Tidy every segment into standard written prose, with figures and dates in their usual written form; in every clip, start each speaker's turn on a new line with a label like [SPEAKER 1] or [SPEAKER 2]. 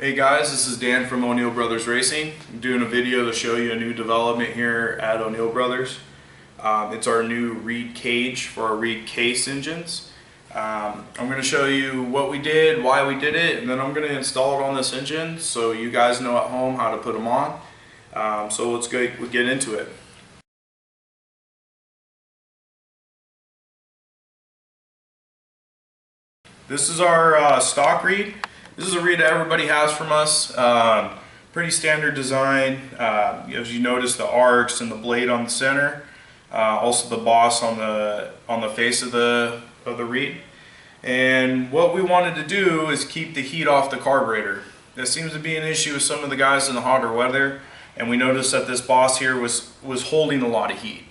[SPEAKER 1] Hey guys, this is Dan from O'Neill Brothers Racing. I'm doing a video to show you a new development here at O'Neill Brothers. It's our new reed cage for our reed case engines. I'm going to show you what we did, why we did it, and then I'm going to install it on this engine so you guys know at home how to put them on. So let's get into it. This is our stock reed. This is a reed that everybody has from us. Pretty standard design. As you notice, the arcs and the blade on the center. Also the boss on the face of the reed. And what we wanted to do is keep the heat off the carburetor. That seems to be an issue with some of the guys in the hotter weather. And we noticed that this boss here was holding a lot of heat.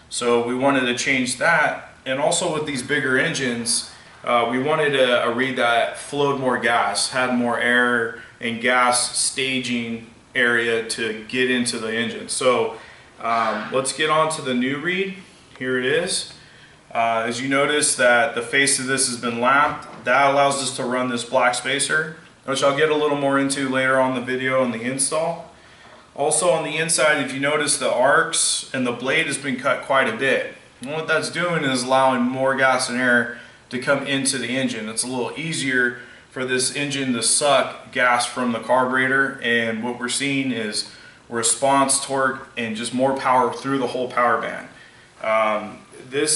[SPEAKER 1] So we wanted to change that. And also with these bigger engines, we wanted a reed that flowed more gas, had more air and gas staging area to get into the engine. So let's get on to the new reed. Here it is. As you notice that the face of this has been lapped, that allows us to run this black spacer, which I'll get a little more into later on the video and the install. Also on the inside, if you notice, the arcs and the blade has been cut quite a bit. And what that's doing is allowing more gas and air to come into the engine. It's a little easier for this engine to suck gas from the carburetor, and what we're seeing is response torque and just more power through the whole power band. The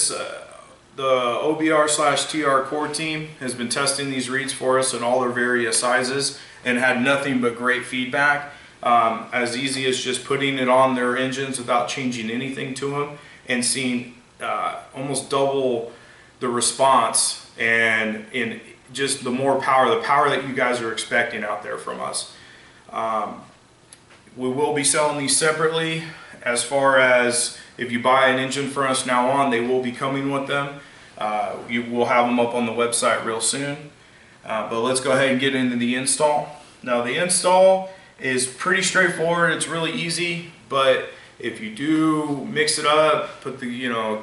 [SPEAKER 1] OBR/TR core team has been testing these reeds for us in all their various sizes and had nothing but great feedback. As easy as just putting it on their engines without changing anything to them and seeing almost double the response and in just the more power, the power that you guys are expecting out there from us. We will be selling these separately. As far as if you buy an engine from us now on, they will be coming with them. You will have them up on the website real soon. But let's go ahead and get into the install. Now the install is pretty straightforward. It's really easy, but if you do mix it up, put the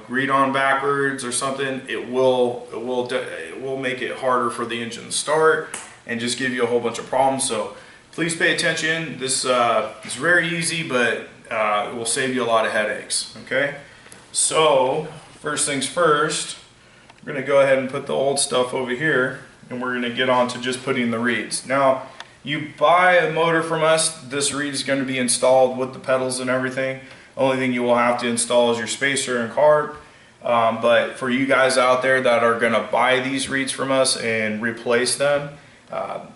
[SPEAKER 1] reed on backwards or something, it will make it harder for the engine to start and just give you a whole bunch of problems. So please pay attention. This is very easy, but it will save you a lot of headaches. Okay, so first things first, we're going to go ahead and put the old stuff over here, and we're going to get on to just putting the reeds. Now, you buy a motor from us, this reed is going to be installed with the pedals and everything. Only thing you will have to install is your spacer and carb. But for you guys out there that are going to buy these reeds from us and replace them,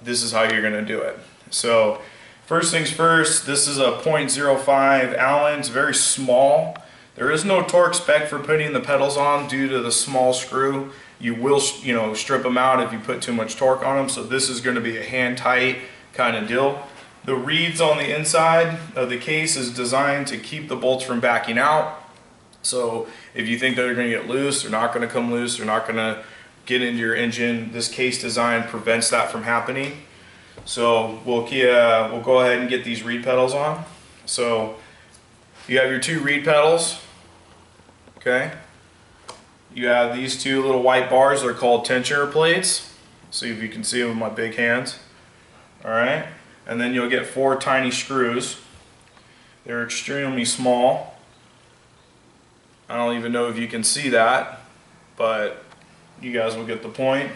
[SPEAKER 1] this is how you're going to do it. So first things first, this is a 0.05 Allen. It's very small. There is no torque spec for putting the pedals on due to the small screw. You will strip them out if you put too much torque on them. So this is going to be a hand tight kind of deal. The reeds on the inside of the case is designed to keep the bolts from backing out. So if you think they're going to get loose, they're not going to come loose, they're not going to get into your engine. This case design prevents that from happening. So we'll go ahead and get these reed pedals on. So you have your two reed pedals. Okay. You have these two little white bars. They're called tensioner plates. See if you can see them with my big hands. Alright, and then you'll get 4 tiny screws. They're extremely small. I don't even know if you can see that, but you guys will get the point.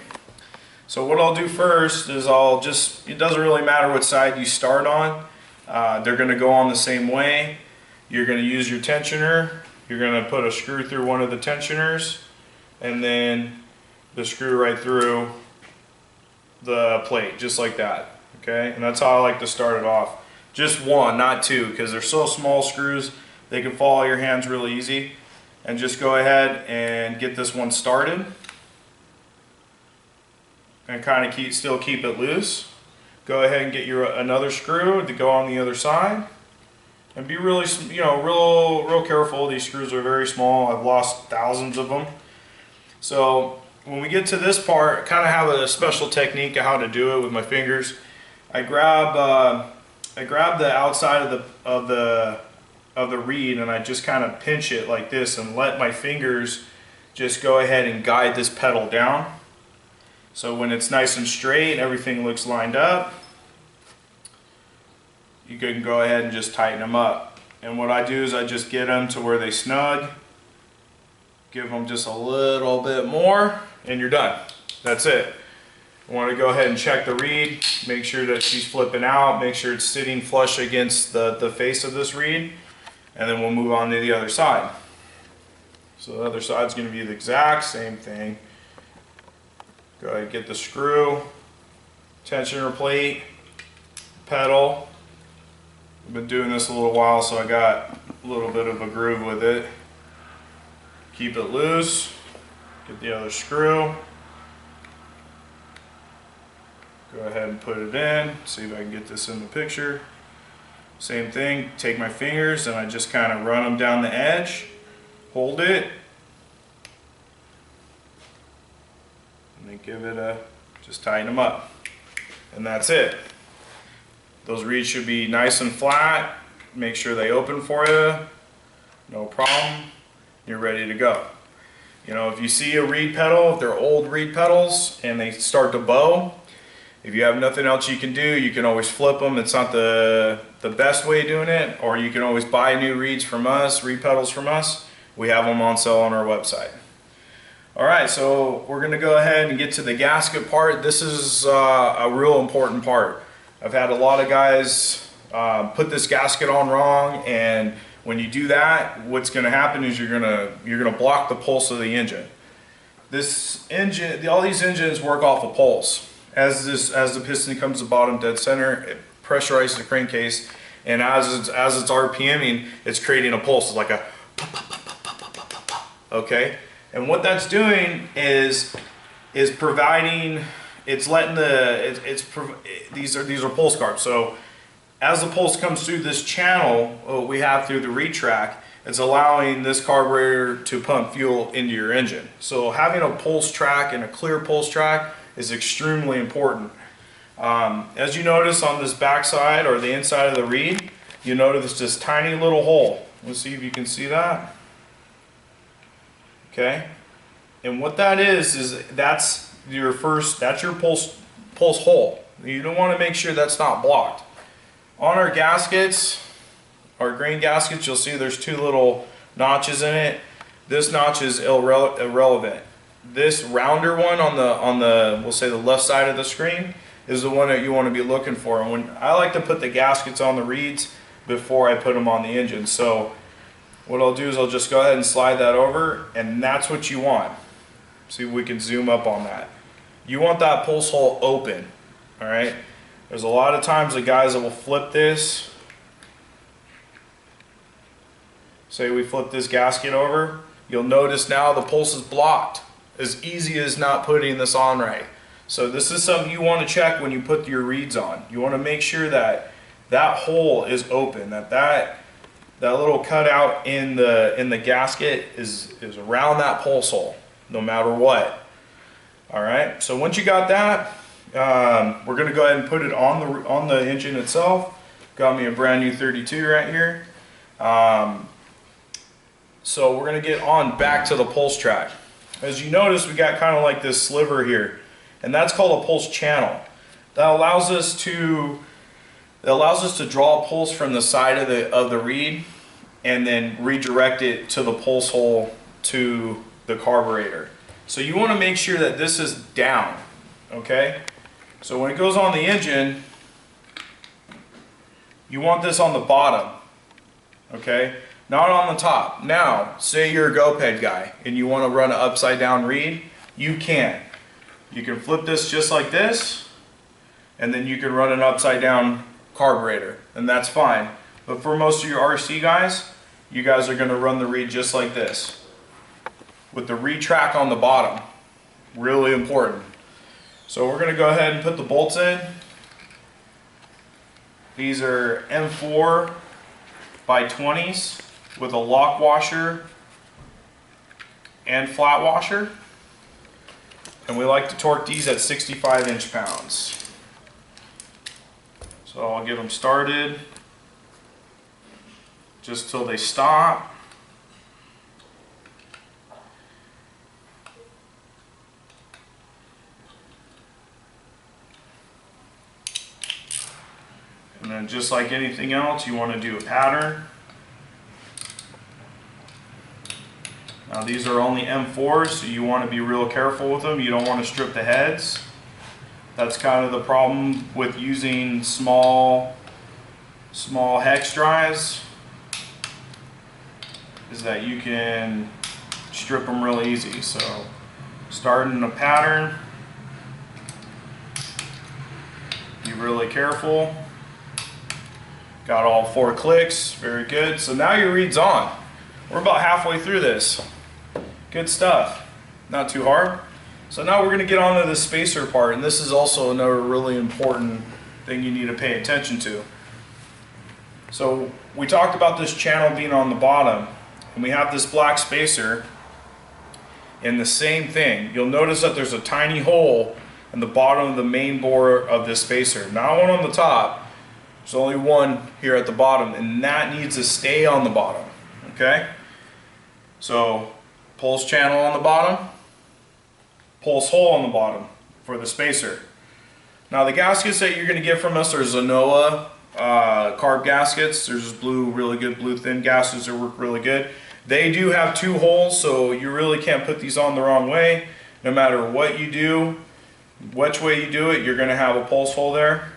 [SPEAKER 1] So what I'll do first is it doesn't really matter what side you start on. They're going to go on the same way. You're going to use your tensioner. You're going to put a screw through one of the tensioners, and then the screw right through the plate, just like that. Okay, and that's how I like to start it off. Just one, not two, because they're so small screws, they can fall out of your hands really easy. And just go ahead and get this one started. And kind of still keep it loose. Go ahead and get another screw to go on the other side. And be really, real careful. These screws are very small. I've lost thousands of them. So when we get to this part, I kind of have a special technique of how to do it with my fingers. I grab the outside of the reed, and I just kind of pinch it like this and let my fingers just go ahead and guide this pedal down. So when it's nice and straight, everything looks lined up. you can go ahead and just tighten them up. And what I do is I just get them to where they snug, give them just a little bit more, and you're done. That's it. I want to go ahead and check the reed, make sure that she's flipping out, make sure it's sitting flush against the face of this reed, and then we'll move on to the other side. So the other side's going to be the exact same thing. Go ahead and get the screw, tensioner plate, pedal. I've been doing this a little while, so I got a little bit of a groove with it. Keep it loose, get the other screw. Go ahead and put it in, see if I can get this in the picture. Same thing, take my fingers and I just kind of run them down the edge, hold it, and then give it a, just tighten them up. And that's it. Those reeds should be nice and flat. Make sure they open for you, no problem. You're ready to go. You know, if you see a reed pedal, if they're old reed pedals and they start to bow, if you have nothing else you can do, you can always flip them. It's not the best way of doing it, or you can always buy new reeds from us, reed pedals from us. We have them on sale on our website. All right, so we're gonna go ahead and get to the gasket part. This is a real important part. I've had a lot of guys put this gasket on wrong, and when you do that, what's gonna happen is you're gonna block the pulse of the engine. This engine, all these engines work off a pulse. As the piston comes to bottom dead center, it pressurizes the crankcase, and as it's RPMing, it's creating a pulse. It's like a okay. And what that's doing is providing, it's letting these are pulse carbs. So as the pulse comes through this channel we have through the reed track, it's allowing this carburetor to pump fuel into your engine. So having a pulse track and a clear pulse track is extremely important. As you notice on this back side or the inside of the reed, you notice this tiny little hole. Let's see if you can see that. Okay, and what that is that's your pulse hole. You don't want to make sure that's not blocked. On our gaskets, our grain gaskets, you'll see there's two little notches in it. This notch is irrelevant. This rounder one on the we'll say the left side of the screen is the one that you want to be looking for. And when I like to put the gaskets on the reeds before I put them on the engine. So what I'll do is I'll just go ahead and slide that over, and that's what you want. See if we can zoom up on that. You want that pulse hole open. All right. There's a lot of times the guys that will flip this. Say we flip this gasket over, you'll notice now the pulse is blocked. As easy as not putting this on right. So this is something you want to check when you put your reeds on. You want to make sure that that hole is open, that little cutout in the gasket is around that pulse hole, no matter what. All right. So once you got that, we're going to go ahead and put it on the engine itself. Got me a brand new 32 right here. So we're going to get on back to the pulse track. As you notice, we got kind of like this sliver here, and that's called a pulse channel. That allows us to draw a pulse from the side of the reed and then redirect it to the pulse hole to the carburetor. So you want to make sure that this is down, okay? So when it goes on the engine, you want this on the bottom, okay? Not on the top. Now, say you're a GoPed guy and you want to run an upside down reed, you can. You can flip this just like this, and then you can run an upside down carburetor, and that's fine. But for most of your RC guys, you guys are going to run the reed just like this, with the reed track on the bottom. Really important. So we're going to go ahead and put the bolts in. These are M4 by 20s. With a lock washer and flat washer, and we like to torque these at 65 inch-pounds. So I'll get them started just till they stop. And then And just like anything else, you want to do a pattern. Now these are only M4s, so you want to be real careful with them. You don't want to strip the heads. That's kind of the problem with using small hex drives, is that you can strip them real easy. So starting a pattern, be really careful. Got all 4 clicks, very good. So now your reed's on. We're about halfway through this. Good stuff, not too hard. So now we're going to get on to the spacer part, and this is also another really important thing you need to pay attention to. So we talked about this channel being on the bottom, and we have this black spacer, and the same thing. You'll notice that there's a tiny hole in the bottom of the main bore of this spacer. Not one on the top, there's only one here at the bottom, and that needs to stay on the bottom, okay? So pulse channel on the bottom, pulse hole on the bottom for the spacer. Now the gaskets that you're going to get from us are Zenoa carb gaskets. There's blue, really good blue thin gaskets that work really good. They do have 2 holes, so you really can't put these on the wrong way. No matter what you do, which way you do it, you're going to have a pulse hole there.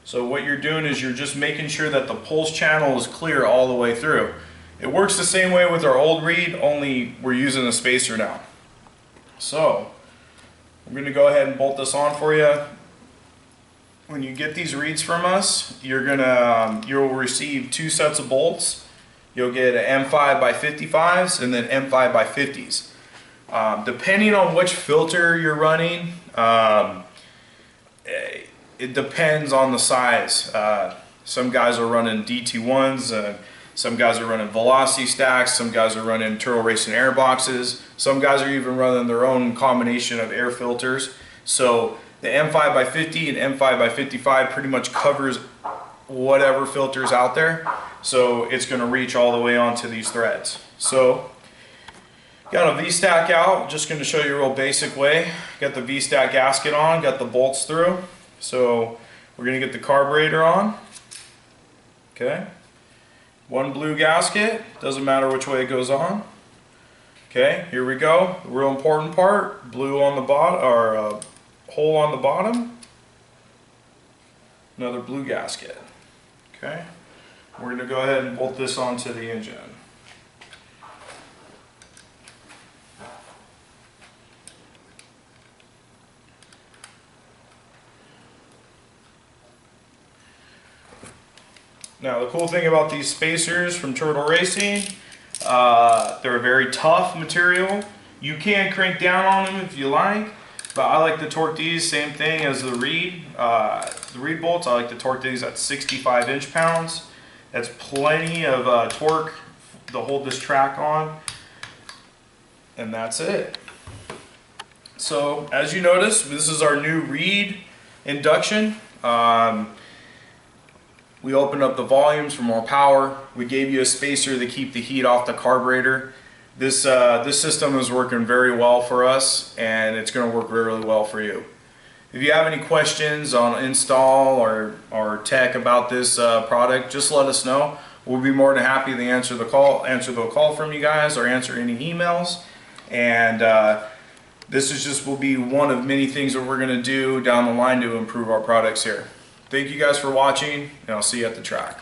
[SPEAKER 1] So what you're doing is you're just making sure that the pulse channel is clear all the way through. It works the same way with our old reed, only we're using a spacer now. So I'm going to go ahead and bolt this on for you. When you get these reeds from us, you'll receive 2 sets of bolts. You'll get an M5 by 55s and then M5 by 50s. Depending on which filter you're running, it depends on the size. Some guys are running DT1s, some guys are running velocity stacks, some guys are running turtle racing air boxes, some guys are even running their own combination of air filters. So the M5 by 50 and M5 by 55 pretty much covers whatever filters out there. So it's going to reach all the way onto these threads. So got a V-stack out, just going to show you a real basic way. Got the V-stack gasket on, got the bolts through. So we're going to get the carburetor on. Okay. 1 blue gasket, doesn't matter which way it goes on. Okay, here we go. The real important part, blue on the bottom, or hole on the bottom. Another blue gasket. Okay, we're going to go ahead and bolt this onto the engine. Now the cool thing about these spacers from Turtle Racing, they're a very tough material. You can crank down on them if you like, but I like to torque these, same thing as the reed bolts. I like to torque these at 65 inch-pounds. That's plenty of torque to hold this track on, and that's it. So as you notice, this is our new reed induction. We opened up the volumes for more power. We gave you a spacer to keep the heat off the carburetor. This system is working very well for us, and it's going to work really well for you. If you have any questions on install or tech about this product, just let us know. We'll be more than happy to answer the call from you guys or answer any emails. And this will be one of many things that we're going to do down the line to improve our products here. Thank you guys for watching, and I'll see you at the track.